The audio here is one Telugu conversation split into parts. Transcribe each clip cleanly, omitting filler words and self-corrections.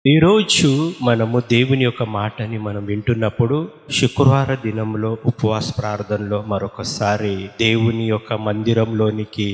ఈరోజు మనము దేవుని యొక్క మాటని మనం వింటున్నప్పుడు శుక్రవార దినంలో ఉపవాస ప్రార్థనలో మరొకసారి దేవుని యొక్క మందిరంలోనికి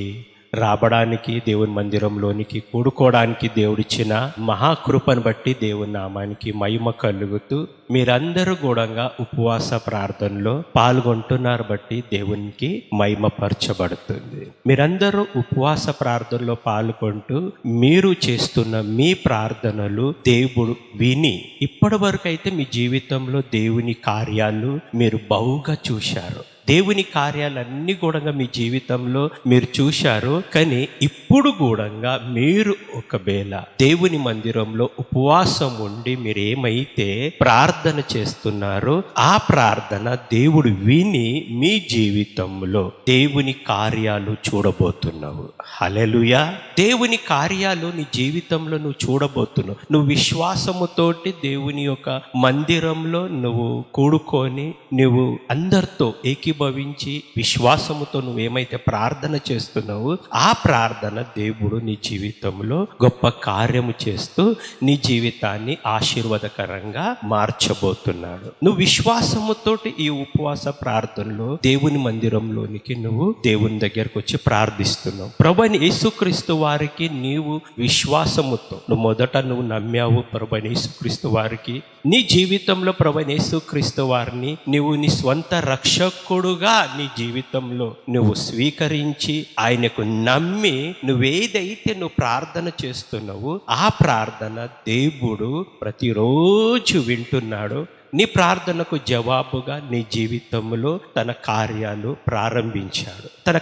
రావడానికి, దేవుని మందిరంలోనికి కూడుకోవడానికి దేవుడిచ్చిన మహాకృపను బట్టి దేవుని నామానికి మహిమ కలుగుతూ మీరందరూ కూడా ఉపవాస ప్రార్థనలో పాల్గొంటున్నారు బట్టి దేవునికి మహిమపరచబడుతుంది. మీరందరూ ఉపవాస ప్రార్థనలో పాల్గొంటూ మీరు చేస్తున్న మీ ప్రార్థనలు దేవుడు విని ఇప్పటి వరకు అయితే మీ జీవితంలో దేవుని కార్యాలు మీరు బహుగా చూశారు. దేవుని కార్యాలన్నీ కూడా మీ జీవితంలో మీరు చూశారు. కానీ ఇప్పుడు కూడా మీరు ఒకవేళ దేవుని మందిరంలో ఉపవాసం ఉండి మీరు ఏమైతే ప్రార్థన చేస్తున్నారో ఆ ప్రార్థన దేవుడు విని మీ జీవితంలో దేవుని కార్యాలు చూడబోతున్నావు. హల్లెలూయా. దేవుని కార్యాలు నీ జీవితంలో నువ్వు చూడబోతున్నావు. నువ్వు విశ్వాసముతోటి దేవుని యొక్క మందిరంలో నువ్వు కూడుకొని నువ్వు అందరితో ఏకీభవించి విశ్వాసముతో నువ్వేమైతే ప్రార్థన చేస్తున్నావో ఆ ప్రార్థన దేవుడు నీ జీవితంలో గొప్ప కార్యము చేస్తూ నీ జీవితాన్ని ఆశీర్వాదకరంగా మార్చబోతున్నాడు. నువ్వు విశ్వాసముతోటి ఈ ఉపవాస ప్రార్థనలో దేవుని మందిరంలోనికి నువ్వు దేవుని దగ్గరకు వచ్చి ప్రార్థిస్తున్నావు. ప్రభువైన యేసుక్రీస్తు వారికి నీవు విశ్వాసముతో నువ్వు నమ్మావు. ప్రభువైన యేసుక్రీస్తు వారికి నీ జీవితంలో ప్రభువైన యేసుక్రీస్తు వారిని నువ్వు నీ స్వంత రక్షకుడుగా నీ జీవితంలో నువ్వు స్వీకరించి ఆయనకు నమ్మి నువ్వేదైతే నువ్వు ప్రార్థన చేస్తున్నావో ఆ ప్రార్థన దేవుడు ప్రతిరోజు వింటున్నాడు. నీ ప్రార్థనకు జవాబుగా నీ జీవితంలో తన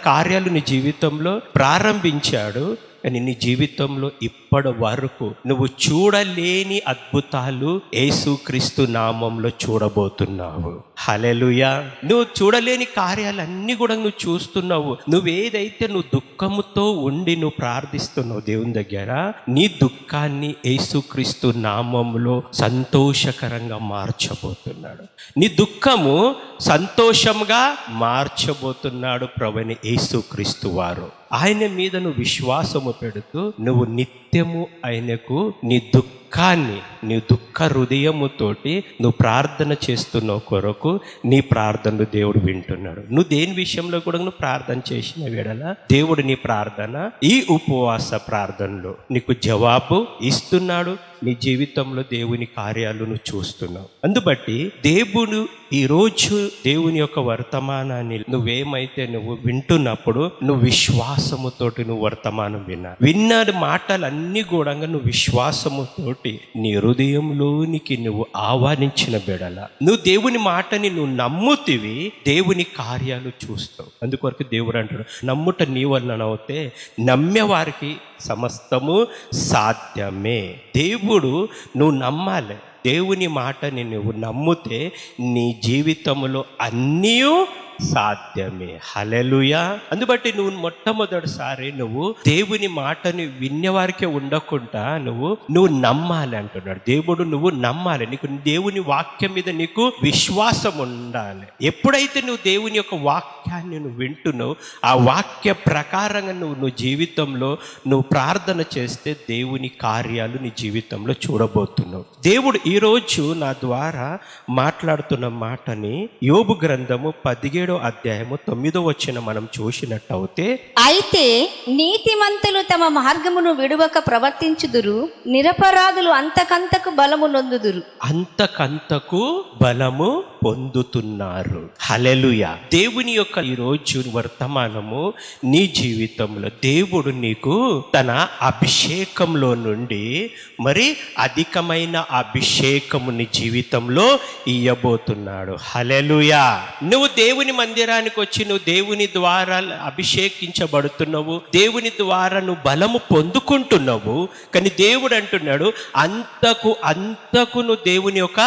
కార్యాలు నీ జీవితంలో ప్రారంభించాడు. కానీ నీ జీవితంలో ఇప్పటి వరకు నువ్వు చూడలేని అద్భుతాలు యేసుక్రీస్తు నామంలో చూడబోతున్నావు. హల్లెలూయా. నువ్వు చూడలేని కార్యాలన్నీ కూడా నువ్వు చూస్తున్నావు. నువ్వేదైతే నువ్వు దుఃఖముతో ఉండి నువ్వు ప్రార్థిస్తున్నావు దేవుని దగ్గర, నీ దుఃఖాన్ని యేసుక్రీస్తు నామంలో సంతోషకరంగా మార్చబోతున్నాడు. నీ దుఃఖము సంతోషంగా మార్చబోతున్నాడు ప్రభువైన యేసుక్రీస్తు వారు. ఆయన మీద నువ్వు విశ్వాసము పెడుతూ నువ్వు నిత్యము ఆయనకు నీ దుఃఖ హృదయముతోటి నువ్వు ప్రార్థన చేస్తున్నావు కొరకు నీ ప్రార్థనలు దేవుడు వింటున్నాడు. నువ్వు దేని విషయంలో కూడా నువ్వు ప్రార్థన చేసిన వేళ దేవుడు నీ ప్రార్థన ఈ ఉపవాస ప్రార్థనలో నీకు జవాబు ఇస్తున్నాడు. నీ జీవితంలో దేవుని కార్యాలు నువ్వు చూస్తున్నావు. అందుబట్టి దేవుడు ఈరోజు దేవుని యొక్క వర్తమానాన్ని నువ్వేమైతే నువ్వు వింటున్నప్పుడు నువ్వు విశ్వాసముతోటి నువ్వు వర్తమానం విన్నాడు మాటలన్నీ కూడా నువ్వు విశ్వాసముతోటి నీ హృదయంలోనికి నువ్వు ఆహ్వానించిన బెడల నువ్వు దేవుని మాటని నువ్వు నమ్ముతివి, దేవుని కార్యాలు చూస్తావు. అందుకొరకు దేవుడు అంటాడు, నమ్ముట నీ వలన అవుతే నమ్మే వారికి సమస్తము సాధ్యమే. దేవుడు నువ్వు నమ్మాలి. దేవుని మాటని నువ్వు నమ్మితే నీ జీవితంలో అన్నీ సాధ్యమే. హల్లెలూయా. అందుబట్టి నువ్వు మొట్టమొదటిసారి నువ్వు దేవుని మాటని విన్నవారికే ఉండకుండా నువ్వు నమ్మాలి అంటున్నాడు దేవుడు. నువ్వు నమ్మాలి. నీకు దేవుని వాక్యం మీద నీకు విశ్వాసం ఉండాలి. ఎప్పుడైతే నువ్వు దేవుని యొక్క వాక్యాన్ని నువ్వు వింటున్నావు ఆ వాక్య ప్రకారంగా నువ్వు జీవితంలో నువ్వు ప్రార్థన చేస్తే దేవుని కార్యాలు నీ జీవితంలో చూడబోతున్నావు. దేవుడు ఈరోజు నా ద్వారా మాట్లాడుతున్న మాటని యోబు గ్రంథము 17వ అధ్యాయము 9వ వచనం మనం చూసినట్టయితే, అయితే నీతిమంతులు తమ మార్గమును విడువక ప్రవర్తించుదురు, నిరపరాధులు అంతకంతకు బలము నొందుదురు. అంతకంతకు బలము పొందుతున్నారు. హల్లెలూయా. దేవుని యొక్క ఈరోజు వర్తమానము నీ జీవితంలో దేవుడు నీకు తన అభిషేకంలో నుండి మరి అధికమైన అభిషేకము నీ జీవితంలో ఇయ్యబోతున్నాడు. హల్లెలూయా. నువ్వు దేవుని మందిరానికి వచ్చి నువ్వు దేవుని ద్వారా అభిషేకించబడుతున్నావు, దేవుని ద్వారా నువ్వు బలము పొందుకుంటున్నావు. కానీ దేవుడు అంటున్నాడు అంతకు నువ్వు దేవుని యొక్క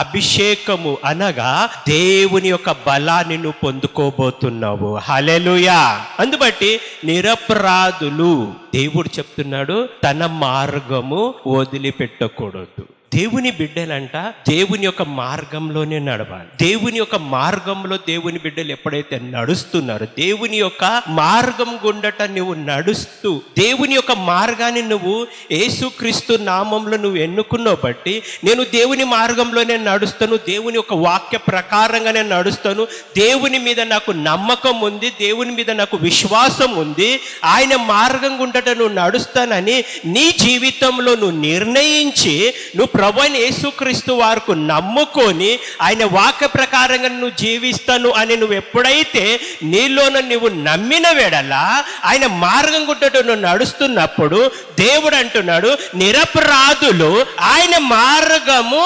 అభిషేకము అనగా దేవుని యొక్క బలాన్ని నువ్వు పొందుకోబోతున్నావు. హల్లెలూయా. అందుబట్టి నిరపరాధులు దేవుడు చెప్తున్నాడు తన మార్గము వదిలిపెట్టకూడదు. దేవుని బిడ్డలంట దేవుని యొక్క మార్గంలోనే నడవాలి. దేవుని యొక్క మార్గంలో దేవుని బిడ్డలు ఎప్పుడైతే నడుస్తున్నారో, దేవుని యొక్క మార్గం గుండట నువ్వు నడుస్తూ దేవుని యొక్క మార్గాన్ని నువ్వు యేసుక్రీస్తు నామంలో నువ్వు ఎన్నుకున్నావు బట్టి, నేను దేవుని మార్గంలోనే నడుస్తాను, దేవుని యొక్క వాక్య ప్రకారంగా నేను నడుస్తాను, దేవుని మీద నాకు నమ్మకం ఉంది, దేవుని మీద నాకు విశ్వాసం ఉంది, ఆయన మార్గం గుండట నువ్వు నడుస్తానని నీ జీవితంలో నువ్వు నిర్ణయించి నువ్వు ప్రభువైన యేసుక్రీస్తు వారికి నమ్ముకొని ఆయన వాక్య ప్రకారంగా నువ్వు జీవిస్తాను అని నువ్వు ఎప్పుడైతే నీలోన నువ్వు నమ్మిన వేళలా ఆయన మార్గం గుంటూ నువ్వు నడుస్తున్నప్పుడు దేవుడు అంటున్నాడు, నిరపరాధులు ఆయన మార్గము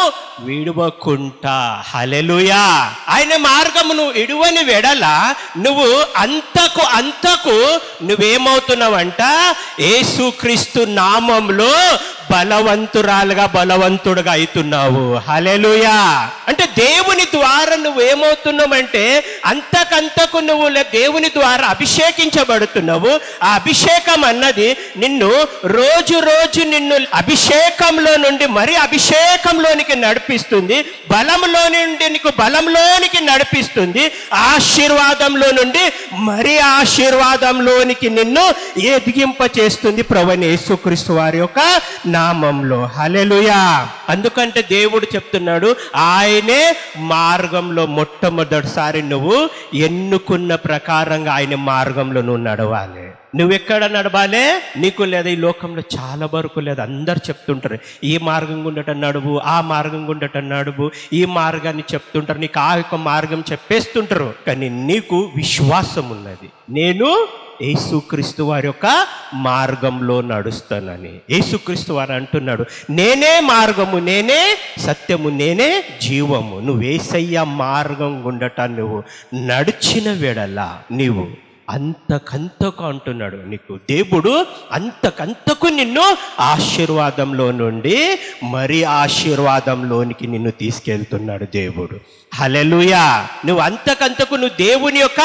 విడువకుంటా. హల్లెలూయా. ఆయన మార్గము నువ్వు ఇడువని వెడల నువ్వు అంతకు నువ్వేమవుతున్నావంట, యేసుక్రీస్తు నామంలో బలవంతుడుగా అవుతున్నావు. హల్లెలూయా. అంటే దేవుని ద్వారా నువ్వు ఏమవుతున్నావంటే అంతకంతకు నువ్వు దేవుని ద్వారా అభిషేకించబడుతున్నావు. ఆ అభిషేకం అన్నది నిన్ను రోజు నిన్ను అభిషేకంలో నుండి మరి అభిషేకంలోనికి నడిపిస్తుంది, బలంలో నుండి నీకు బలంలోనికి నడిపిస్తుంది, ఆశీర్వాదంలో నుండి మరి ఆశీర్వాదంలోనికి నిన్ను ఎదిగింప చేస్తుంది ప్రభువైన యేసుక్రీస్తు వారి యొక్క నామంలో. హల్లెలూయా. అందుకంటే దేవుడు చెప్తున్నాడు, ఆయనే మార్గంలో మొట్టమొదటిసారి నువ్వు ఎన్నుకున్న ప్రకారంగా ఆయన మార్గంలో నువ్వు నడవాలి. నువ్వెక్కడ నడవాలే? నీకు లేదా ఈ లోకంలో చాలా వరకు లేదు, అందరు చెప్తుంటారు ఈ మార్గం గుండట నడువు, ఆ మార్గం గుండట నడువు, ఈ మార్గాన్ని చెప్తుంటారు, నీకు ఆ యొక్క మార్గం చెప్పేస్తుంటారు. కానీ నీకు విశ్వాసం ఉన్నది, నేను యేసుక్రీస్తు వారి యొక్క మార్గంలో నడుస్తానని. యేసుక్రీస్తు వారు అంటున్నాడు, నేనే మార్గము, నేనే సత్యము, నేనే జీవము. నువ్వు యేసయ్య మార్గం గుండట నువ్వు నడిచిన వేళలా నీవు అంతకంతకు అంటున్నాడు, నీకు దేవుడు అంతకంతకు నిన్ను ఆశీర్వాదంలో నుండి మరి ఆశీర్వాదంలోనికి నిన్ను తీసుకెళ్తున్నాడు దేవుడు. హల్లెలూయా. నువ్వు అంతకంతకు నువ్వు దేవుని యొక్క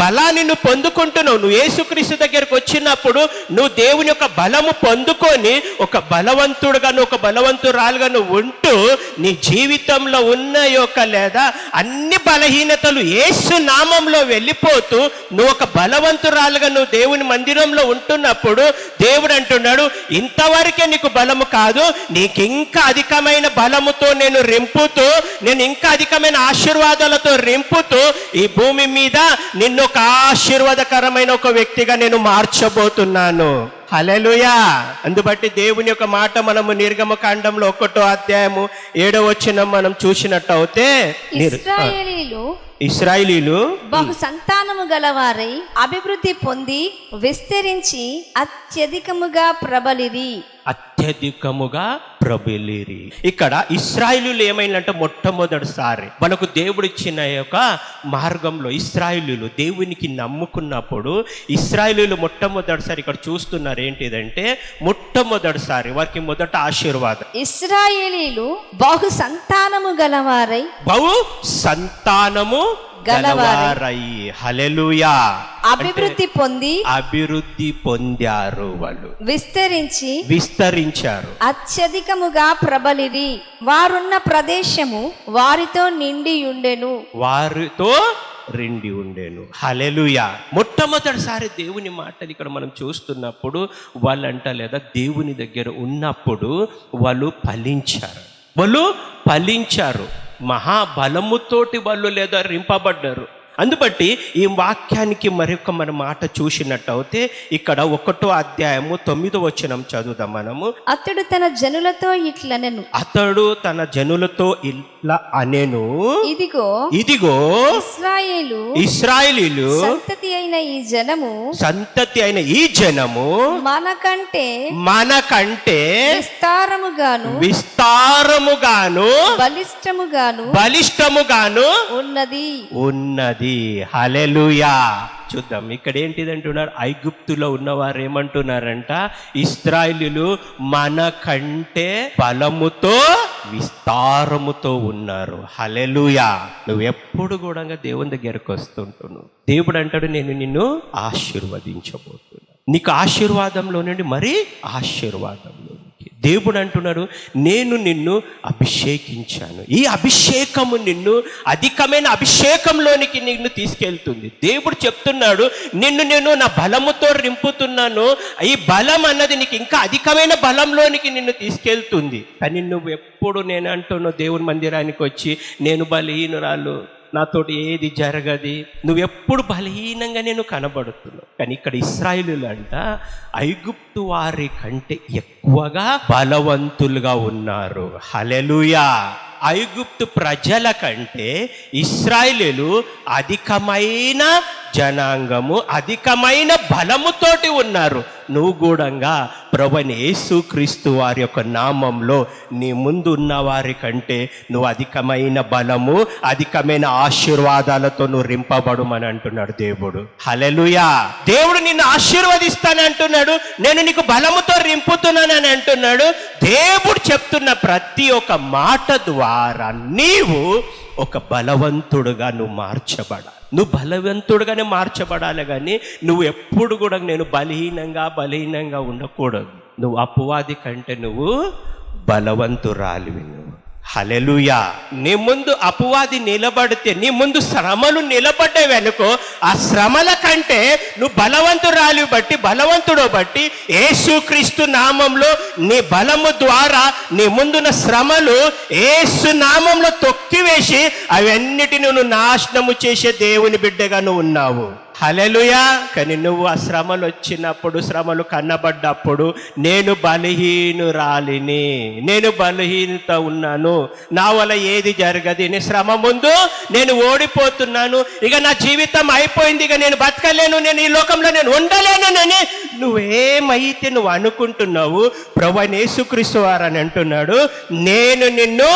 బలాన్ని నువ్వు పొందుకుంటున్నావు. నువ్వు యేసుక్రీస్తు దగ్గరకు వచ్చినప్పుడు నువ్వు దేవుని యొక్క బలము పొందుకొని ఒక బలవంతుడుగా నువ్వు ఒక బలవంతురాలుగా నువ్వు ఉంటూ నీ జీవితంలో ఉన్న యొక్క లేదా అన్ని బలహీనతలు యేసు నామంలో వెళ్ళిపోతూ నువ్వు ఒక బలవంతురాలుగా నువ్వు దేవుని మందిరంలో ఉంటున్నప్పుడు దేవుడు అంటున్నాడు, ఇంతవరకే నీకు బలము కాదు, నీకు ఇంకా అధికమైన బలముతో నేను రింపుతూ, నేను ఇంకా అధికమైన ఆశీర్వాదాలతో రింపుతూ ఈ భూమి మీద నిన్ను ఒక ఆశీర్వాదకరమైన ఒక వ్యక్తిగా నేను మార్చబోతున్నాను. హల్లెలూయా. అందుబట్టి దేవుని యొక్క మాట మనము నిర్గమకాండంలో 1వ అధ్యాయము 7వ వచనం మనం చూసినట్టు అయితే, ఇశ్రాయేలీలు బహు సంతానము గలవారై అభివృద్ధి పొంది విస్తరించి అత్యధికముగా ప్రబలిరి. ఇక్కడ ఇశ్రాయేలీలు ఏమైందంటే మొట్టమొదటిసారి మనకు దేవుడు ఇచ్చిన యొక్క మార్గంలో ఇశ్రాయేలీలు దేవునికి నమ్ముకున్నప్పుడు ఇశ్రాయేలీలు మొట్టమొదటిసారి ఇక్కడ చూస్తున్నారు ఏంటిదంటే, మొట్టమొదటిసారి వారికి మొదట ఆశీర్వాదం. ఇశ్రాయేలీలు బహు సంతానము గలవారై హల్లెలూయా. అభివృద్ధి పొందారు, వాళ్ళు విస్తరించారు, అత్యధికముగా ప్రబలిరి. వారున్న ప్రదేశము వారితో నిండి ఉండెను. హల్లెలూయా. మొట్టమొదటిసారి దేవుని మాటలు ఇక్కడ మనం చూస్తున్నప్పుడు వాళ్ళంట లేదా దేవుని దగ్గర ఉన్నప్పుడు వాళ్ళు ఫలించారు, మహాబలముతోటి వాళ్ళు లేదా రింపబడ్డారు. అందుబట్టి ఈ వాక్యానికి మరొక మన మాట చూసినట్టయితే ఇక్కడ 1వ అధ్యాయము 9వ వచనం చదువుదాం మనము. అతడు తన జనులతో ఇట్లా అనెను, ఇదిగో ఇశ్రాయేలీలు సంతతి అయిన ఈ జనము మనకంటే విస్తారముగాను బలిష్టముగాను ఉన్నది. హల్లెలూయా. చూద్దాం ఇక్కడ ఏంటిదంటున్నారు, ఐగుప్తులో ఉన్నవారు ఏమంటున్నారంట, ఇశ్రాయేలీలు మనకంటే బలముతో విస్తారముతో ఉన్నారు. హల్లెలూయా. నువ్వు ఎప్పుడు కూడా దేవుని దగ్గరకు వస్తుంటున్నావు. దేవుడు అంటాడు, నేను నిన్ను ఆశీర్వదించబోతున్నా. నీకు ఆశీర్వాదంలో నుండి మరి ఆశీర్వాదంలోనికి దేవుడు అంటున్నాడు, నేను నిన్ను అభిషేకించాను. ఈ అభిషేకము నిన్ను అధికమైన అభిషేకంలోనికి నిన్ను తీసుకెళ్తుంది. దేవుడు చెప్తున్నాడు, నిన్ను నేను నా బలముతో రింపుతున్నాను. ఈ బలం అన్నది నీకు ఇంకా అధికమైన బలంలోనికి నిన్ను తీసుకెళ్తుంది. కానీ నువ్వు ఎప్పుడు నేను అంటున్నావు దేవుని మందిరానికి వచ్చి, నేను బలహీనురాలు, నాతోటి ఏది జరగది, నువ్వెప్పుడు బలహీనంగా నేను కనబడుతున్నావు. కానీ ఇక్కడ ఇశ్రాయేలీయులు అంట ఐగుప్తు వారి కంటే ఎక్కువగా బలవంతులుగా ఉన్నారు. హల్లెలూయా. ఐగుప్తు ప్రజల కంటే ఇశ్రాయేలీయులు అధికమైన జనాంగము, అధికమైన బలముతోటి ఉన్నారు. నువ్వు కూడా ప్రభువైన యేసుక్రీస్తు వారి యొక్క నామంలో నీ ముందు ఉన్న వారి కంటే నువ్వు అధికమైన బలము, అధికమైన ఆశీర్వాదాలతో నువ్వు రింపబడుమని అంటున్నాడు దేవుడు. హల్లెలూయా. దేవుడు నిన్ను ఆశీర్వదిస్తానంటున్నాడు, నేను నీకు బలముతో రింపుతున్నానని అంటున్నాడు. దేవుడు చెప్తున్న ప్రతి ఒక్క మాట ద్వారా నీవు ఒక బలవంతుడుగా నువ్వు మార్చబడాలి. నువ్వు బలవంతుడుగానే మార్చబడాలి. కానీ నువ్వు ఎప్పుడు కూడా నేను బలహీనంగా ఉండకూడదు. నువ్వు అపవాది కంటే నువ్వు బలవంతురాలివి. నువ్వు హల్లెలూయా. నీ ముందు అపవాది నిలబడితే, నీ ముందు శ్రమలు నిలబడ్డావనుకో, ఆ శ్రమల కంటే నువ్వు బలవంతురాలి బట్టి, బలవంతుడు బట్టి యేసుక్రీస్తు నామంలో నీ బలము ద్వారా నీ ముందున్న శ్రమలు యేసు నామంలో తొక్కివేసి అవన్నిటిని నువ్వు నాశనము చేసే దేవుని బిడ్డగా నువ్వు ఉన్నావు. హల్లెలూయా. కానీ నువ్వు ఆ శ్రమలు వచ్చినప్పుడు, శ్రమలు కన్నబడ్డప్పుడు, నేను బలహీనురాలిని, నేను బలహీనత ఉన్నాను, నా వల్ల ఏది జరగదు, నీ శ్రమ ముందు నేను ఓడిపోతున్నాను, ఇక నా జీవితం అయిపోయింది, ఇక నేను బతకలేను, నేను ఈ లోకంలో నేను ఉండలేనని నువ్వేమైతే నువ్వు అనుకుంటున్నావు, ప్రభువైన యేసుక్రీస్తు వారు అని అంటున్నాడు, నేను నిన్ను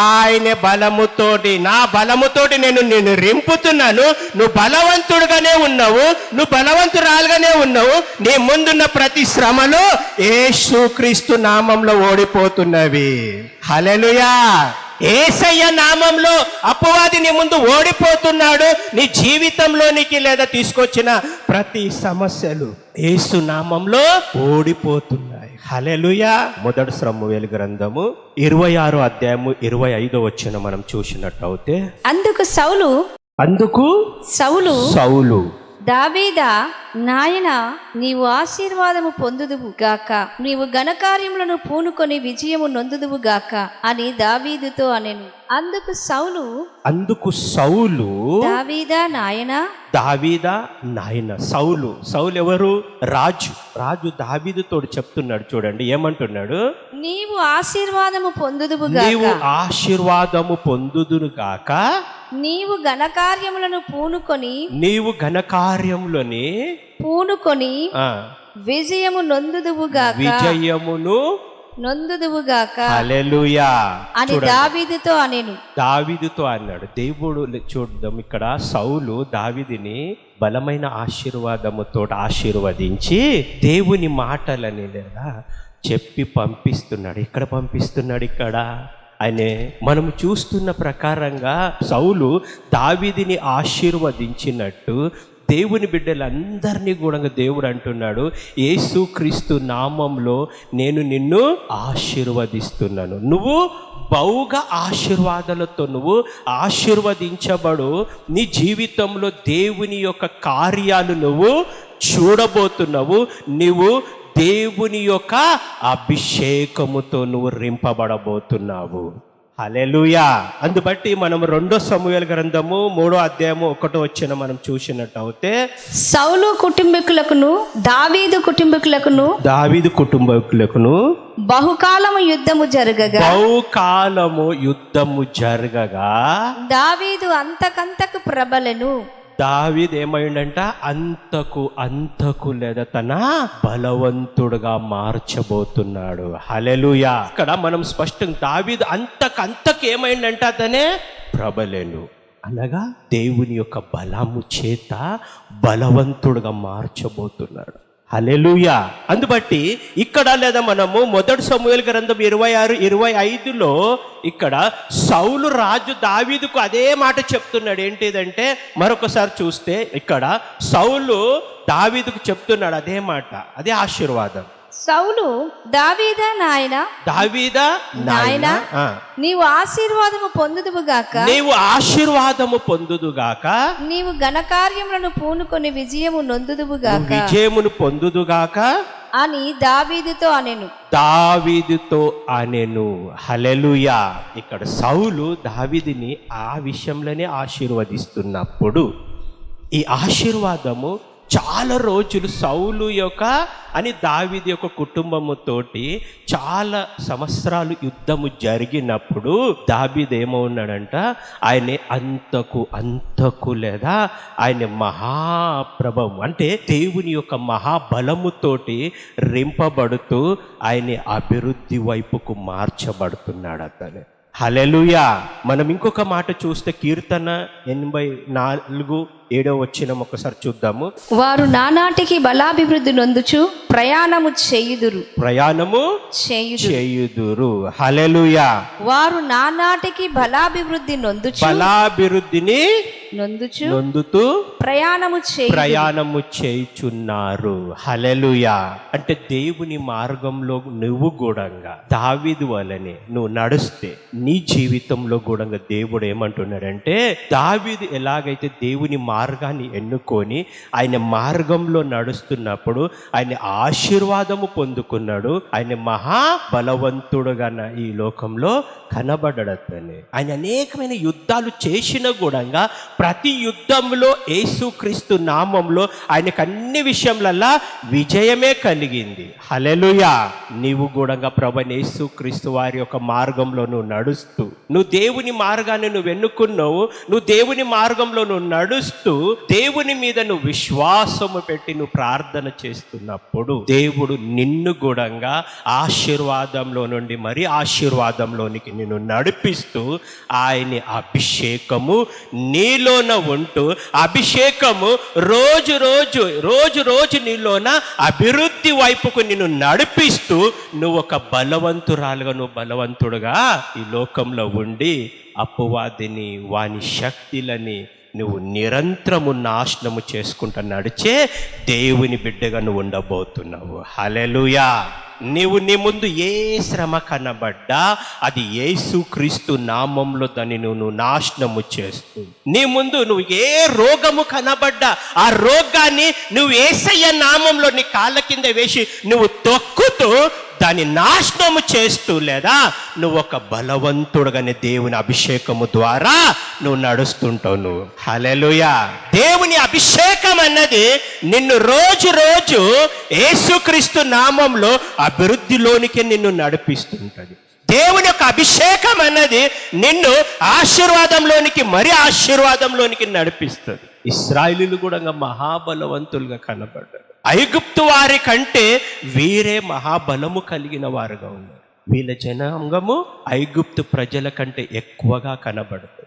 ఆయన బలముతోటి, నా బలముతోటి నేను నిన్ను రింపుతున్నాను. నువ్వు బలవంతుడుగానే ఉన్నావు, నువ్వు బలవంతురాలుగానే ఉన్నావు. నీ ముందున్న ప్రతి శ్రమలో యేసుక్రీస్తు నామంలో ఓడిపోతున్నవి. హల్లెలూయా. యేసయ్య నామంలో అపవాది నీ ముందు ఓడిపోతున్నాడు. నీ జీవితంలోనికి లేదా తీసుకొచ్చిన ప్రతి సమస్యలు యేసు నామంలో ఓడిపోతున్నాయి. హల్లెలూయా. మొదటి సమూయేలు గ్రంథము 26వ అధ్యాయము 25వ వచనం మనం చూసినట్టయితే, అందుకు సౌలు దావీదా, నాయన నీవు ఆశీర్వాదము పొందుదువు గాక, నీవు ఘనకార్యములను పూనుకొని విజయము నొందుదువు గాక అని దావీదుతో అనెను. అందుకు సౌలు దావీదా నాయన. సౌలు ఎవరు? రాజు దావీదుతో చెప్తున్నాడు. చూడండి ఏమంటున్నాడు, నీవు ఆశీర్వాదము పొందుదువు గాక, నీవు ఘనకార్యములను పూనుకొని విజయము నొందుదువుగాక హల్లెలూయా అని దావీదుతో అన్నాడు. దేవుడు చూద్దాం, ఇక్కడ సౌలు దావీదుని బలమైన ఆశీర్వాదముతో ఆశీర్వదించి దేవుని మాటలని లేదా చెప్పి పంపిస్తున్నాడు. ఇక్కడ పంపిస్తున్నాడు. ఇక్కడ ఆయనే మనం చూస్తున్న ప్రకారంగా సౌలు దావీదుని ఆశీర్వదించినట్టు దేవుని బిడ్డలందరినీ కూడా దేవుడు అంటున్నాడు, యేసుక్రీస్తు నామంలో నేను నిన్ను ఆశీర్వదిస్తున్నాను. నువ్వు బహుగా ఆశీర్వాదాలతో నువ్వు ఆశీర్వదించబడు. నీ జీవితంలో దేవుని యొక్క కార్యాలు నువ్వు చూడబోతున్నావు. నువ్వు దేవుని యొక్క అభిషేకముతో నువ్వు రింపబడబోతున్నావు. హల్లెలూయా. అందుబట్టి మనం 2వ సమూయేలు గ్రంథము 3వ అధ్యాయము 1వ వచనం మనం చూసినట్టయితే, సౌలు కుటుంబీకులకును దావీదు కుటుంబీకులకును బహుకాలము యుద్ధము జరగగా దావీదు అంతకంతకు ప్రబలెను. దావీదు ఏమైందంట, అంతకు లేదా తన బలవంతుడుగా మార్చబోతున్నాడు. హల్లెలూయా. ఇక్కడ మనం స్పష్టంగా దావీదు అంతకు ఏమైందంట, అతనే ప్రబలెను అనగా దేవుని యొక్క బలము చేత బలవంతుడుగా మార్చబోతున్నాడు. హల్లెలూయా. అందుబట్టి ఇక్కడ లేదా మనము 1 సమూయేలు గ్రంథం 26-25లో ఇక్కడ సౌలు రాజు దావీదుకు అదే మాట చెప్తున్నాడు. ఏంటిదంటే మరొకసారి చూస్తే ఇక్కడ సౌలు దావీదుకు చెప్తున్నాడు అదే మాట, అదే ఆశీర్వాదం. సౌలు దావీదా నాయన దావీదా నాయనా, ఆ, నీవు ఆశీర్వాదము పొందుదువు గాక, నీవు ఆశీర్వాదము పొందుదుగాక, నీవు ఘనకార్యములను పూనుకొని విజయము నొందుదువు నువ్వు గాక విజయమును పొందుదుగాక అని దావీదుతో అనెను. దావీదుతో అనెను. హల్లెలూయా. ఇక్కడ సౌలు దావీదుని ఆ విషయంలోనే ఆశీర్వదిస్తున్నప్పుడు ఈ ఆశీర్వాదము చాలా రోజులు సౌలు యొక్క అని దావీదు యొక్క కుటుంబముతోటి చాలా సంవత్సరాలు యుద్ధము జరిగినప్పుడు దావీదు ఏమవున్నాడంట, ఆయన అంతకు లేదా ఆయన మహాప్రభవం అంటే దేవుని యొక్క మహాబలముతోటి రింపబడుతూ ఆయన అభివృద్ధి వైపుకు మార్చబడుతున్నాడు అతను. హల్లెలూయా. మనం ఇంకొక మాట చూస్తే కీర్తన 84:7 ఒకసారి చూద్దాము. వారు నానాటికి బలాభివృద్ధి నొందుచు ప్రయాణము చేయుదురు. హల్లెలూయా. వారు నానాటికి బలాభివృద్ధి బలాభివృద్ధిని నొందుతూ ప్రయాణము చేయుచున్నారు. హల్లెలూయా. అంటే దేవుని మార్గంలో నువ్వు గూడంగా దావీదు వలనే నువ్వు నడుస్తే నీ జీవితంలో గూడంగా దేవుడు ఏమంటున్నాడంటే, దావీదు ఎలాగైతే దేవుని మార్గాన్ని ఎన్నుకొని ఆయన మార్గంలో నడుస్తున్నప్పుడు ఆయన ఆశీర్వాదము పొందుకున్నాడు. ఆయన మహాబలవంతుడుగా ఈ లోకంలో కనబడడతనే. ఆయన అనేకమైన యుద్ధాలు చేసిన గూడంగా ప్రతి యుద్ధంలో యేసుక్రీస్తు నామంలో ఆయనకు అన్ని విషయంలల్లా విజయమే కలిగింది. హల్లెలూయా. నీవు గూడంగా ప్రభువైన యేసుక్రీస్తు వారి యొక్క మార్గంలో నువ్వు నడుస్తూ, నువ్వు దేవుని మార్గాన్ని నువ్వు ఎన్నుకున్నావు, నువ్వు దేవుని మార్గంలో నువ్వు నడుస్తూ దేవుని మీద నువ్వు విశ్వాసము పెట్టి నువ్వు ప్రార్థన చేస్తున్నప్పుడు దేవుడు నిన్ను గూడంగా ఆశీర్వాదంలో నుండి మరి ఆశీర్వాదంలోనికి నిన్ను నడిపిస్తూ ఆయన అభిషేకము నీలోన ఉంటూ, అభిషేకము రోజు రోజు నీలోన అభివృద్ధి వైపుకు నిన్ను నడిపిస్తూ నువ్వు ఒక బలవంతురాలుగా నువ్వు బలవంతుడుగా ఈ లోకంలో ఉండి అపవాదిని వాని శక్తులని నువ్వు నిరంతరము నాశనము చేసుకుంటూ నడిచే దేవుని బిడ్డగా నువ్వు ఉండబోతున్నావు. హల్లెలూయా. నీ ముందు ఏ శ్రమ కనబడ్డా అది యేసుక్రీస్తు నామంలో దాన్ని నువ్వు నాశనము చేస్తూ, నీ ముందు నువ్వు ఏ రోగము కనబడ్డా ఆ రోగాన్ని నువ్వు యేసయ్య నామంలో నీ కాళ్ళ కింద వేసి నువ్వు తొక్కుతూ దాన్ని నాశనము చేస్తూ, లేదా నువ్వు ఒక బలవంతుడుగానే దేవుని అభిషేకము ద్వారా నువ్వు నడుస్తుంటావు నువ్వు. హల్లెలూయా. దేవుని అభిషేకం అన్నది నిన్ను రోజు యేసుక్రీస్తు నామంలో అభివృద్ధిలోనికి నిన్ను నడిపిస్తుంటది. దేవుని యొక్క అభిషేకం అన్నది నిన్ను ఆశీర్వాదంలోనికి మరి ఆశీర్వాదంలోనికి నడిపిస్తుంది. ఇశ్రాయేలీయులు కూడా మహాబలవంతులుగా కనబడ్డారు. ఐగుప్తు వారి కంటే వీరే మహాబలము కలిగిన వారుగా ఉన్నారు. వీళ్ళ జనాంగము ఐగుప్తు ప్రజల కంటే ఎక్కువగా కనబడుతుంది.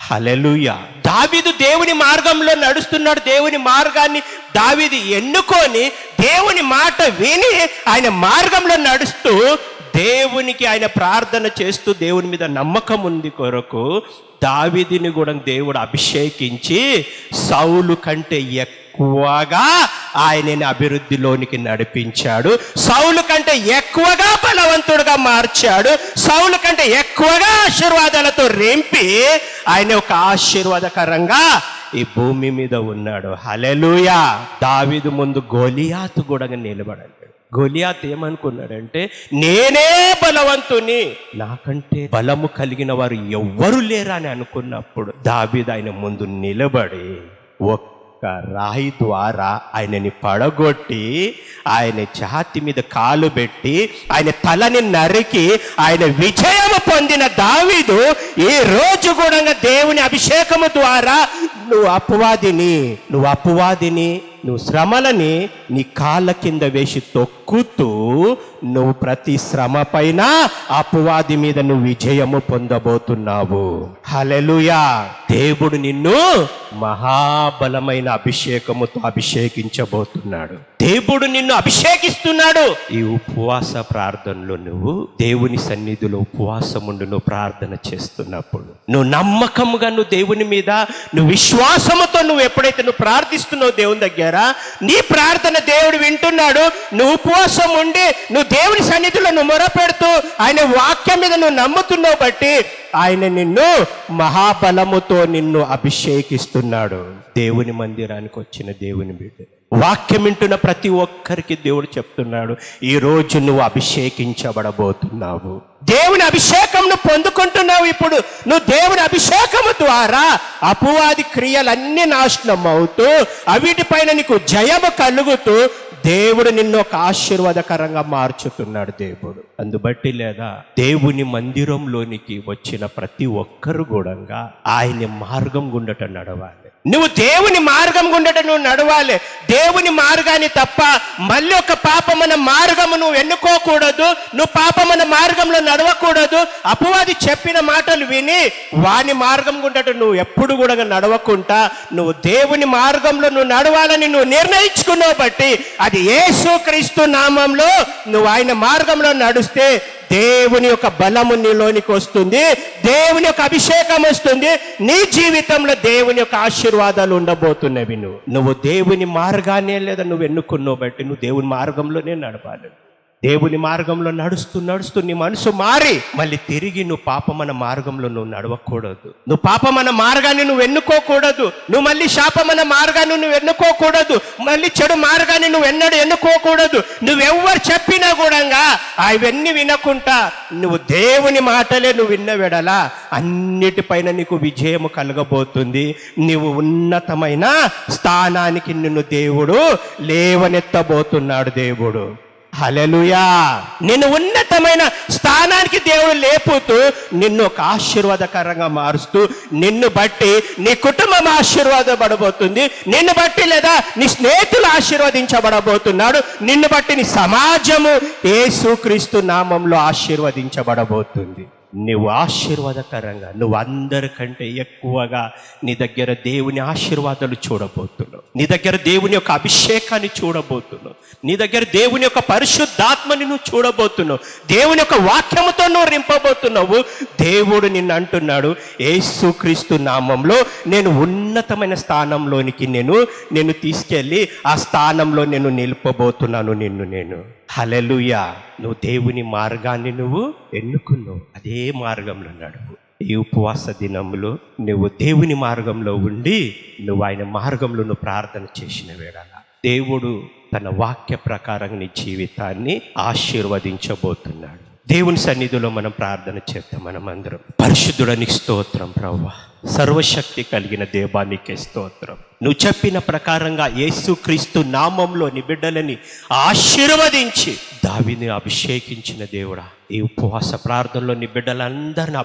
హల్లెలూయా. దావీదు దేవుని మార్గంలో నడుస్తున్నాడు. దేవుని మార్గాన్ని దావీదు ఎన్నుకొని దేవుని మాట విని ఆయన మార్గంలో నడుస్తూ దేవునికి ఆయన ప్రార్థన చేస్తూ దేవుని మీద నమ్మకం ఉంది కొరకు దావీదుని కూడా దేవుడు అభిషేకించి సౌలు కంటే ఎక్కువగా ఆయనని అభివృద్ధిలోనికి నడిపించాడు. సౌలు కంటే ఎక్కువగా బలవంతుడుగా మార్చాడు. సౌలు కంటే ఎక్కువగా ఆశీర్వాదాలతో రేంపి ఆయన ఒక ఆశీర్వాదకరంగా ఈ భూమి మీద ఉన్నాడు. హల్లెలూయా. దావీదు ముందు గొలియాతు కూడా నిలబడాడు. గొలియాత్ ఏమనుకున్నాడంటే, నేనే బలవంతుని, నాకంటే బలము కలిగిన వారు ఎవ్వరు లేరా అని అనుకున్నప్పుడు దావీదు ఆయన ముందు నిలబడి ఒక్క రాయి ద్వారా ఆయనని పడగొట్టి ఆయన ఛాతి మీద కాలు పెట్టి ఆయన తలని నరికి ఆయన విజయము పొందిన దావీదు ఈ రోజు కూడా దేవుని అభిషేకము ద్వారా నువ్వు అపవాదిని నువ్వు శ్రమలని నీ కాళ్ళ కింద వేసి తొక్కుతూ నువ్వు ప్రతి శ్రమ పైన అపవాది మీద నువ్వు విజయము పొందబోతున్నావు. హల్లెలూయా. దేవుడు నిన్ను మహాబలమైన అభిషేకముతో అభిషేకించబోతున్నాడు. దేవుడు నిన్ను అభిషేకిస్తున్నాడు. ఈ ఉపవాస ప్రార్థనలో నువ్వు దేవుని సన్నిధిలో ఉపవాసం ఉండి నువ్వు ప్రార్థన చేస్తున్నప్పుడు, నువ్వు నమ్మకముగా నువ్వు దేవుని మీద నువ్వు విశ్వాసముతో నువ్వు ఎప్పుడైతే నువ్వు ప్రార్థిస్తున్నావు దేవుని దగ్గర, నీ ప్రార్థన దేవుడు వింటున్నాడు. నువ్వు ఉపవాసం ఉండి నువ్వు దేవుని సన్నిధిలో నువ్వు మొరపెడుతూ ఆయన వాక్యం మీద నువ్వు నమ్ముతున్నావు బట్టి ఆయన నిన్ను మహాబలముతో నిన్ను అభిషేకిస్తున్నాడు. దేవుని మందిరానికి వచ్చిన దేవుని బిడ్డ, వాక్యం వింటున్న ప్రతి ఒక్కరికి దేవుడు చెప్తున్నాడు, ఈ రోజు నువ్వు అభిషేకించబడబోతున్నావు. దేవుని అభిషేకం నువ్వు పొందుకుంటున్నావు. ఇప్పుడు నువ్వు దేవుని అభిషేకము ద్వారా అపవాది క్రియలన్నీ నాశనం అవుతూ అవిటిపైన నీకు జయము కలుగుతూ దేవుడు నిన్ను ఒక ఆశీర్వాదకరంగా మార్చుతున్నాడు దేవుడు. అందుబట్టి లేదా దేవుని మందిరంలోనికి వచ్చిన ప్రతి ఒక్కరు కూడా ఆయన మార్గం గుండట నడవాలి. నువ్వు దేవుని మార్గం గుండట నువ్వు నడవాలి. దేవుని మార్గాన్ని తప్ప మళ్ళీ ఒక పాపమైన మార్గము నువ్వు ఎన్నుకోకూడదు. నువ్వు పాపమైన మార్గంలో నడవకూడదు. అపవాది చెప్పిన మాటలు విని వాని మార్గం గుండట నువ్వు ఎప్పుడు కూడా నడవకుండా నువ్వు దేవుని మార్గంలో నువ్వు నడవాలని నువ్వు నిర్ణయించుకున్నావు బట్టి అది యేసుక్రీస్తు నామంలో నువ్వు ఆయన మార్గంలో నడుస్తే దేవుని యొక్క బలము నీలోనికి వస్తుంది. దేవుని యొక్క అభిషేకం వస్తుంది. నీ జీవితంలో దేవుని యొక్క ఆశీర్వాదాలు ఉండబోతున్నవి. నువ్వు దేవుని మార్గాన్నే లేదా నువ్వు ఎన్నుకున్నావు బట్టి నువ్వు దేవుని మార్గంలోనే నడవాలి. దేవుని మార్గంలో నడుస్తూ నడుస్తూ నీ మనసు మారి మళ్ళీ తిరిగి నువ్వు పాపమన మార్గంలో నువ్వు నడవకూడదు. నువ్వు పాపమన మార్గాన్ని నువ్వు ఎన్నుకోకూడదు. నువ్వు మళ్ళీ శాపమన మార్గాన్ని నువ్వు ఎన్నుకోకూడదు. మళ్ళీ చెడు మార్గాన్ని నువ్వు ఎన్నుకోకూడదు. నువ్వెవ్వరు చెప్పినా కూడా అవన్నీ వినకుండా నువ్వు దేవుని మాటలే నువ్వు విన్న వెడలా అన్నిటిపైన నీకు విజయము కలగబోతుంది. నీవు ఉన్నతమైన స్థానానికి నిన్ను దేవుడు లేవనెత్తబోతున్నాడు. దేవుడు హల్లెలూయా. నిన్ను ఉన్నతమైన స్థానానికి దేవుడు లేపుతూ నిన్ను ఒక ఆశీర్వాదకరంగా మారుస్తూ నిన్ను బట్టి నీ కుటుంబం ఆశీర్వాదపడబోతుంది. నిన్ను బట్టి లేదా నీ స్నేహితులు ఆశీర్వదించబడబోతున్నాడు. నిన్ను బట్టి నీ సమాజము యేసుక్రీస్తు నామంలో ఆశీర్వదించబడబోతుంది. నువ్వు ఆశీర్వాదకరంగా నువ్వు అందరికంటే ఎక్కువగా నీ దగ్గర దేవుని ఆశీర్వాదాలు చూడబోతున్నావు. నీ దగ్గర దేవుని యొక్క అభిషేకాన్ని చూడబోతున్నావు. నీ దగ్గర దేవుని యొక్క పరిశుద్ధాత్మని నువ్వు చూడబోతున్నావు. దేవుని యొక్క వాక్యముతో నువ్వు నింపబోతున్నావు. దేవుడు నిన్ను అంటున్నాడు, యేసుక్రీస్తు నామంలో నేను ఉన్నతమైన స్థానంలోనికి నేను తీసుకెళ్ళి ఆ స్థానంలో నేను నిలుపబోతున్నాను నేను. హల్లెలూయా. నువ్వు దేవుని మార్గాన్ని నువ్వు ఎన్నుకున్నావు, అదే మార్గంలో నడువు. ఈ ఉపవాస దినంలో నువ్వు దేవుని మార్గంలో ఉండి నువ్వు ఆయన మార్గంలో నువ్వు ప్రార్థన చేసిన వేళ దేవుడు తన వాక్య ప్రకారం నీ జీవితాన్ని ఆశీర్వదించబోతున్నాడు. దేవుని సన్నిధిలో మనం ప్రార్థన చేద్దాం. మనం అందరం, పరిశుద్ధుడానికి స్తోత్రం ప్రభువా, సర్వశక్తి కలిగిన దేవానికే స్తోత్రం. నువ్వు చెప్పిన ప్రకారంగా యేసుక్రీస్తు నామంలో నీ బిడ్డలని ఆశీర్వదించి దావీదుని అభిషేకించిన దేవుడా, ఈ ఉపవాస ప్రార్థనలో నీ బిడ్డలందరిని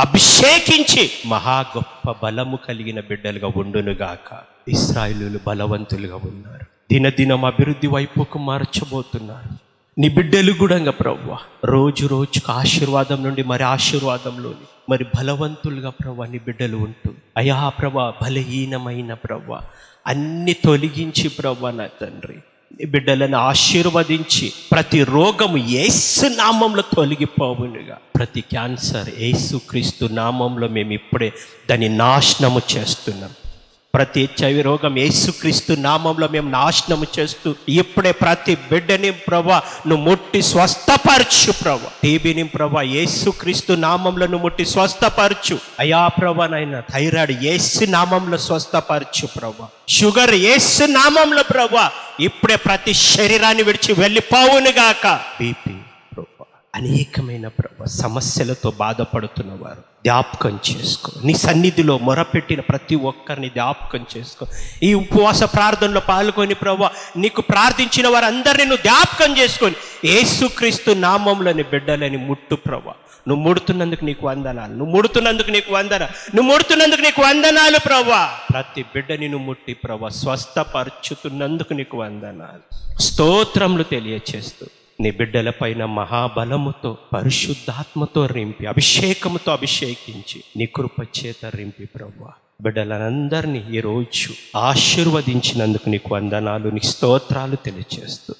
అభిషేకించి మహా గొప్ప బలము కలిగిన బిడ్డలుగా ఉండునుగాక. ఇశ్రాయేలీయులు బలవంతులుగా ఉన్నారు, దినదినం అభివృద్ధి వైపుకు మార్చబోతున్నారు. నీ బిడ్డలు కూడా ప్రభువా రోజు రోజుకు ఆశీర్వాదం నుండి మరి ఆశీర్వాదంలోని మరి బలవంతులుగా ప్రభువా నీ బిడ్డలు ఉంటూ, అయా ప్రభువా బలహీనమైన ప్రభువా అన్ని తొలగించి ప్రభువా నా తండ్రి నీ బిడ్డలను ఆశీర్వదించి ప్రతి రోగము యేసు నామంలో తొలగిపోవునుగా. ప్రతి క్యాన్సర్ యేసుక్రీస్తు నామంలో మేము ఇప్పుడే దాన్ని నాశనము చేస్తున్నాం. ప్రతి HIV రోగం యేసుక్రీస్తు నామంలో మేము నాశనము చేస్తూ ఇప్పుడే ప్రతి బిడ్డని ప్రభా నువ్వు ముట్టి స్వస్థపరచు. ప్రభా టీబీని ప్రభా యేసుక్రీస్తు నామంలో నువ్వు ముట్టి స్వస్థపరచు. అయా ప్రభా నాయన థైరాయిడ్ యేసు నామంలో స్వస్థపరచు. ప్రభా షుగర్ యేసు నామంలో ప్రభా ఇప్పుడే ప్రతి శరీరాన్ని విడిచి వెళ్ళిపోవునుగాక. బీపీ ప్రభా అనేకమైన ప్రభా సమస్యలతో బాధపడుతున్న వారు జ్ఞాపకం చేసుకో. నీ సన్నిధిలో మొరపెట్టిన ప్రతి ఒక్కరిని జ్ఞాపకం చేసుకో. ఈ ఉపవాస ప్రార్థనలో పాల్గొని ప్రభువా నీకు ప్రార్థించిన వారందరినీ నువ్వు జ్ఞాపకం చేసుకొని యేసుక్రీస్తు నామంలో నీ బిడ్డలని ముట్టు. ప్రభువా నువ్వు ముడుతున్నందుకు నీకు వందనాలు, నువ్వు ముడుతున్నందుకు నీకు వందనాలు ప్రభువా. ప్రతి బిడ్డని నువ్వు ముట్టి ప్రభువా స్వస్థపరచుతున్నందుకు నీకు వందనాలు, స్తోత్రములు తెలియచేస్తూ నీ బిడ్డలపైన మహాబలముతో పరిశుద్ధాత్మతో రింపి అభిషేకముతో అభిషేకించి నీ కృప చేత రింపి ప్రభువా. బిడ్డలందరినీ ఈరోజు ఆశీర్వదించినందుకు నీకు వందనాలు, నీ స్తోత్రాలు తెలియజేస్తూ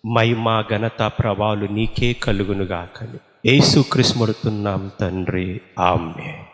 మహిమ ఘనత ప్రభావాలు నీకే కలుగునుగాకని యేసుక్రీస్తు తండ్రి, ఆమేన్.